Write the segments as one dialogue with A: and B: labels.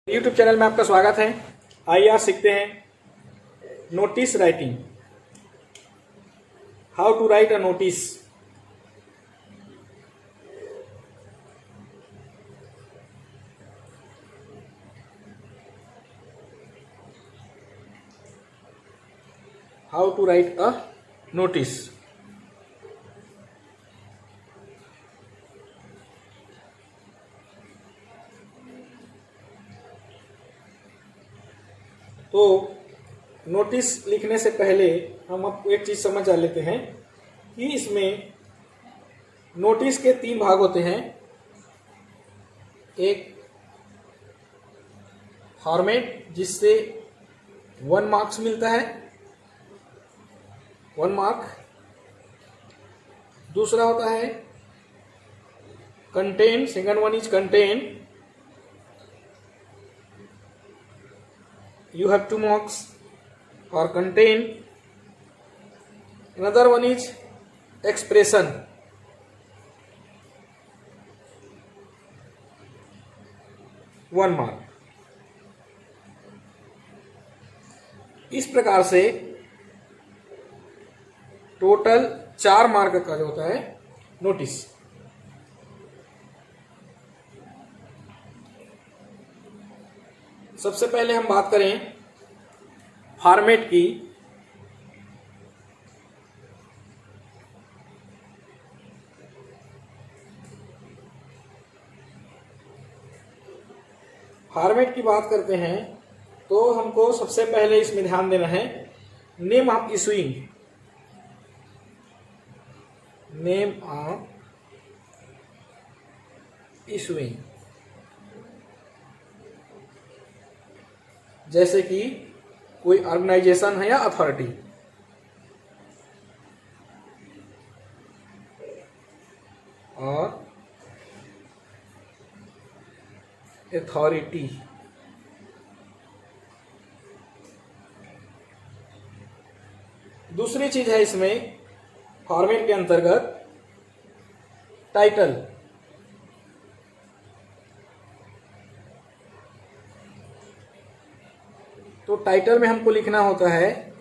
A: YouTube channel में आपका स्वागत है। आइए आज सीखते हैं notice writing. How to write a notice. How to write a notice. तो नोटिस लिखने से पहले हम आपको एक चीज समझ आ लेते हैं कि इसमें नोटिस के 3 भाग होते हैं। एक फॉर्मेट जिससे 1 मार्क्स मिलता है, 1 मार्क। दूसरा होता है content, second one is content, you have 2 marks for content. Another one is expression. One mark. इस प्रकार से टोटल 4 मार्क का जो होता है नोटिस। सबसे पहले हम बात करें फॉर्मेट की। फॉर्मेट की बात करते हैं तो हमको सबसे पहले इसमें ध्यान देना है name of issuing. Name of issuing जैसे कि कोई ऑर्गेनाइजेशन है या अथॉरिटी। और अथॉरिटी दूसरी चीज है इसमें फॉर्मेट के अंतर्गत टाइटल। तो टाइटल में हमको लिखना होता है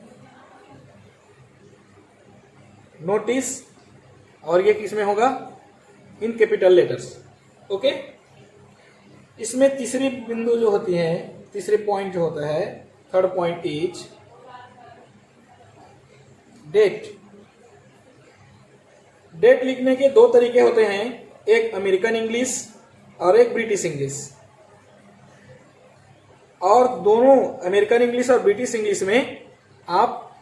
A: नोटिस, और ये किसमें होगा? In capital letters. ओके। इसमें तीसरी बिंदु जो होती है, तीसरे पॉइंट जो होता है, third point is date. Date लिखने के 2 तरीके होते हैं, एक अमेरिकन इंग्लिश और एक ब्रिटिश इंग्लिश। और दोनों अमेरिकन इंग्लिश और ब्रिटिश इंग्लिश में आप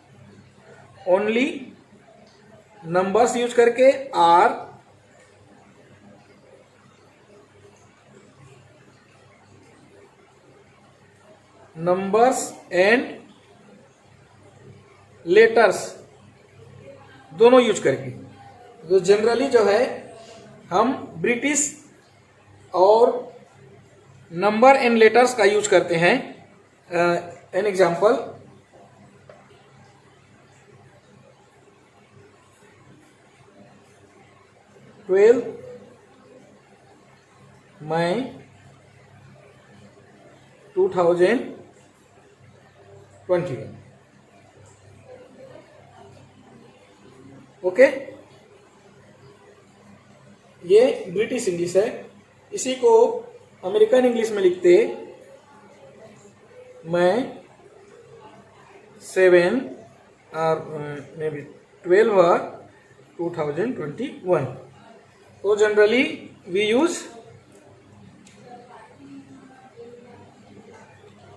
A: ओनली नंबर्स यूज करके आर, नंबर्स एंड लेटर्स दोनों यूज करके। तो जनरली जो है हम ब्रिटिश और नंबर एंड लेटर्स का यूज करते हैं। An example, May 2021। ओके, ये ब्रिटिश इंग्लिश है। इसी को अमेरिकन इंग्लिश में लिखते मैं 7 और मे बी 12 और 2021। तो जनरली वी यूज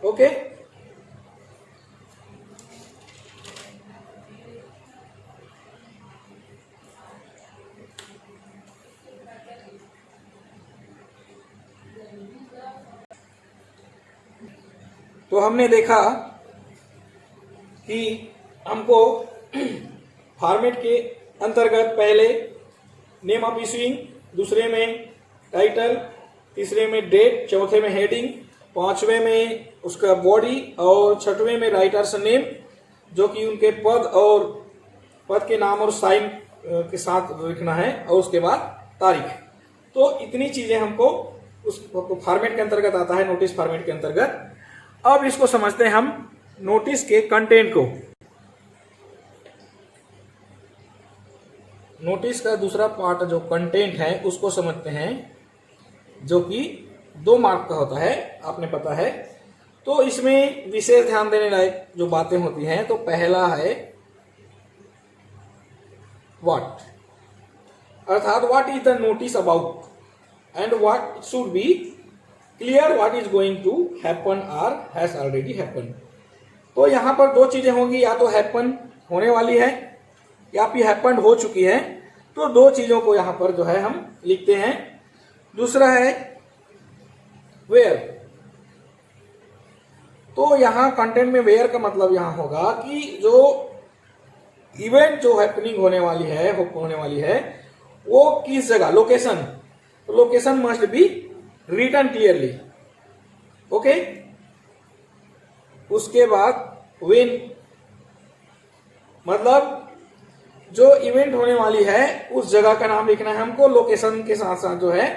A: ओके। तो हमने देखा कि हमको फॉर्मेट के अंतर्गत पहले नेम ऑफ इशूइंग, दूसरे में टाइटल, तीसरे में डेट, चौथे में हेडिंग, 5वें में उसका बॉडी और 6वें में राइटर्स नेम, जो कि उनके पद के नाम और साइन के साथ लिखना है, और उसके बाद तारीख। तो इतनी चीजें हमको उस फॉर्मेट के अंतर्गत आता है, नोटिस फॉर्मेट के अंतर्गत। अब इसको समझते हैं हम नोटिस के कंटेंट को। नोटिस का दूसरा पार्ट जो कंटेंट है उसको समझते हैं, जो कि 2 मार्क का होता है, आपने पता है। तो इसमें विशेष ध्यान देने लायक जो बातें होती हैं, तो पहला है व्हाट, अर्थात what is the notice about and what should be clear what is going to happen और हैज ऑलरेडी हैपन। तो यहां पर 2 चीजें होंगी, या तो हैपन होने वाली है या फिर हैपन हो चुकी है। तो 2 चीजों को यहां पर जो है हम लिखते हैं। दूसरा है वेयर। तो यहां कंटेंट में वेयर का मतलब यहां होगा कि जो इवेंट जो हैपनिंग होने वाली है वो किस जगह, लोकेशन। तो location must be written clearly, okay. उसके बाद व्हेन, मतलब जो इवेंट होने वाली है उस जगह का नाम लिखना है हमको, लोकेशन के साथ साथ जो है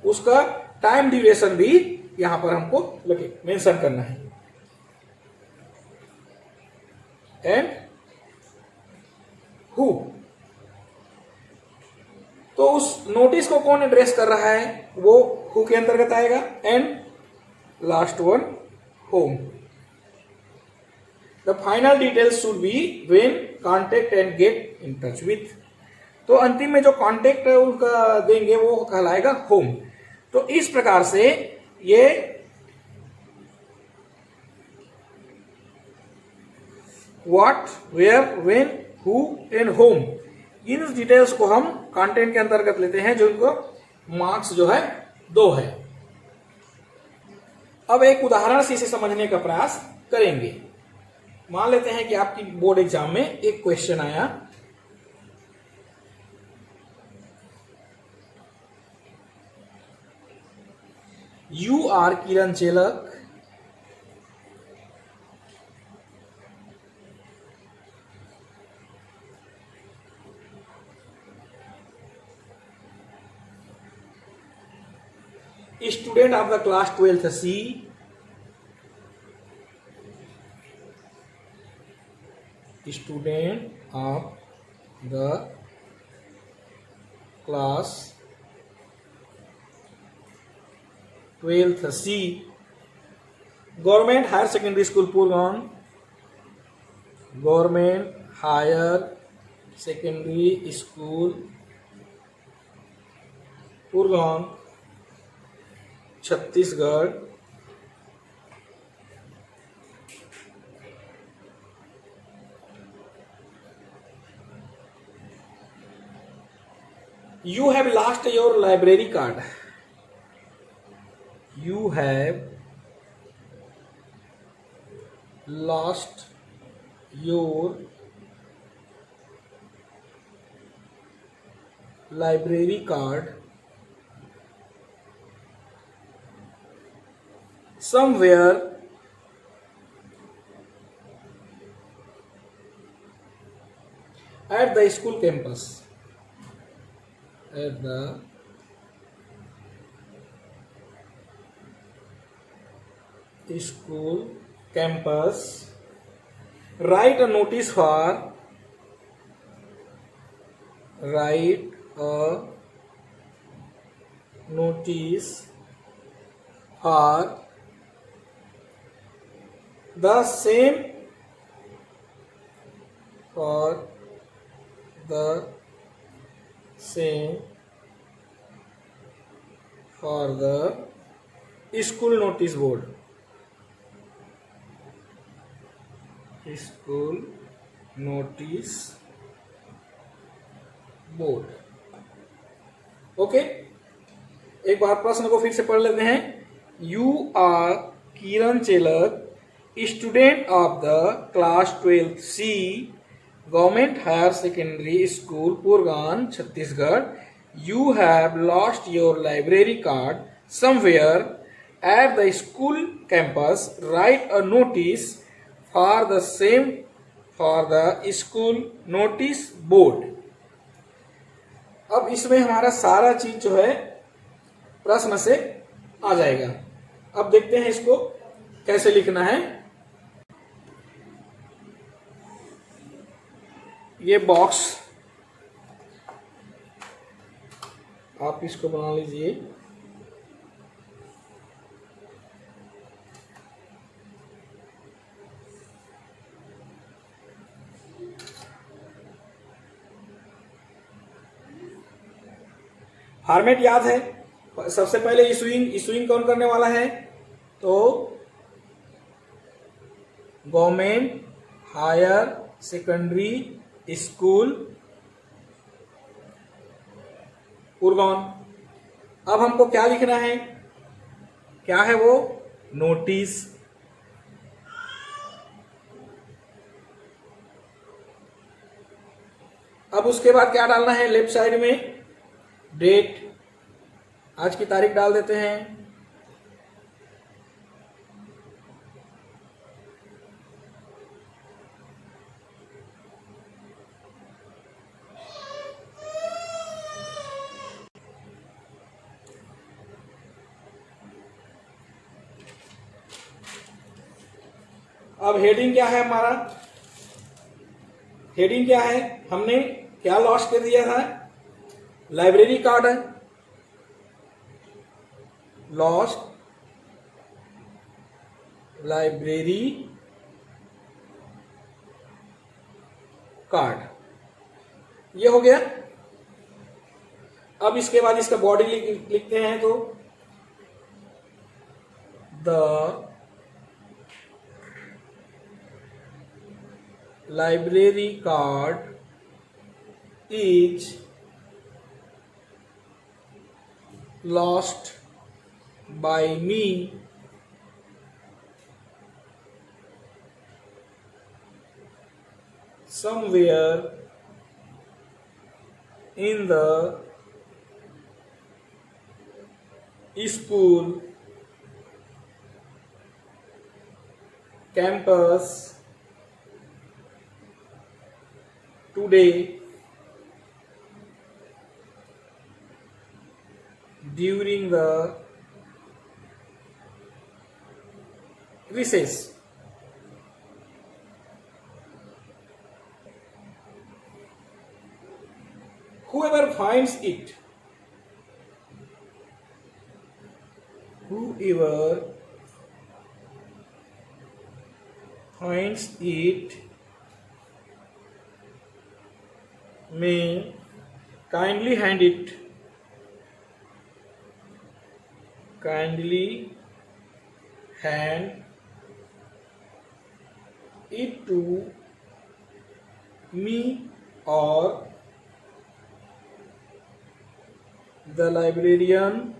A: उसका टाइम ड्यूरेशन भी यहां पर हमको मेंशन करना है। एंड हु, तो उस नोटिस को कौन एड्रेस कर रहा है वो हु के अंतर्गत आएगा। And last one home. The final details should be when contact and get in touch with. तो अंतिम में जो कॉन्टेक्ट उनका देंगे वो कहलाएगा होम। तो इस प्रकार से ये what, where, when, who and whom, इन डिटेल्स को हम कंटेंट के अंतर्गत लेते हैं, जो इनको मार्क्स जो है 2 है। अब एक उदाहरण से इसे समझने का प्रयास करेंगे। मान लेते हैं कि आपकी बोर्ड एग्जाम में एक क्वेश्चन आया, you are Kiran Chelak student of the class 12th C, student of the class 12th C, Government Higher Secondary School Purgaon, Government Higher Secondary School Purgaon, Chhattisgarh, you have lost your library card. You have lost your library card somewhere at the school campus. At the school campus, write a notice for the same for the school notice board. School notice board. Okay, एक बार प्रश्न को फिर से पढ़ लेते हैं। You are Kiran Chelak, student of the class 12th C, government higher secondary school Purgan, Chhattisgarh. You have lost your library card somewhere at the school campus, right a notice for the same for the school notice board. अब इसमें हमारा सारा चीज जो है प्रश्न से आ जाएगा। अब देखते हैं इसको कैसे लिखना है। ये बॉक्स आप इसको बना लीजिए। फॉर्मेट याद है। सबसे पहले इशूइंग कौन करने वाला है? तो गवर्नमेंट हायर सेकेंडरी स्कूल उर्गौन। अब हमको क्या लिखना है? क्या है वो? नोटिस। अब उसके बाद क्या डालना है? लेफ्ट साइड में डेट, आज की तारीख डाल देते हैं। अब हेडिंग क्या है हमारा? हेडिंग क्या है? हमने क्या लॉस्ट कर दिया था? लाइब्रेरी कार्ड है, लॉस्ट लाइब्रेरी कार्ड। ये हो गया। अब इसके बाद इसका बॉडी लिखते हैं तो the library card is lost by me somewhere in the school campus today during the recess. Whoever finds it, may kindly hand it to me or the librarian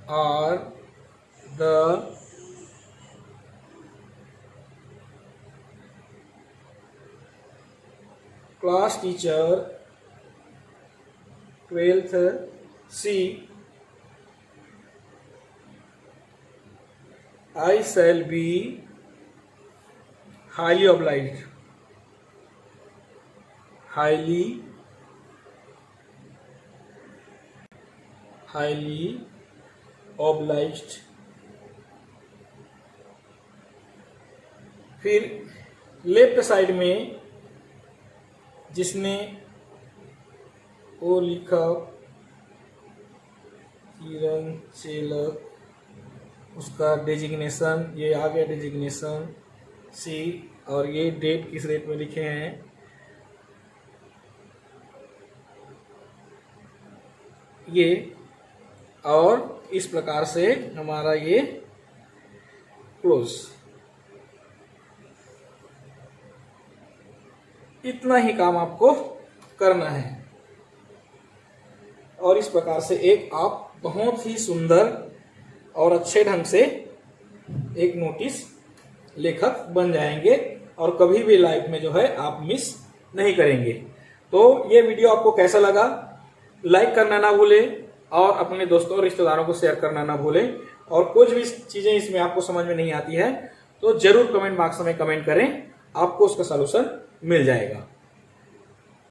A: or the class teacher 12th C. I shall be highly obliged. Highly obliged. फिर left side में जिसने वो लिखा किरण चेलक, उसका designation, ये आ गया designation सी, और ये डेट किस डेट में लिखे हैं ये, और इस प्रकार से हमारा ये क्लोज। इतना ही काम आपको करना है और इस प्रकार से एक आप बहुत ही सुंदर और अच्छे ढंग से एक नोटिस लेखक बन जाएंगे और कभी भी लाइफ में जो है आप मिस नहीं करेंगे। तो ये वीडियो आपको कैसा लगा? लाइक करना ना भूलें और अपने दोस्तों और रिश्तेदारों को शेयर करना ना भूलें। और कुछ भी चीजें इसमें आपको समझ में नहीं आती है तो जरूर कमेंट बॉक्स में कमेंट करें, आपको उसका सलूशन मिल जाएगा।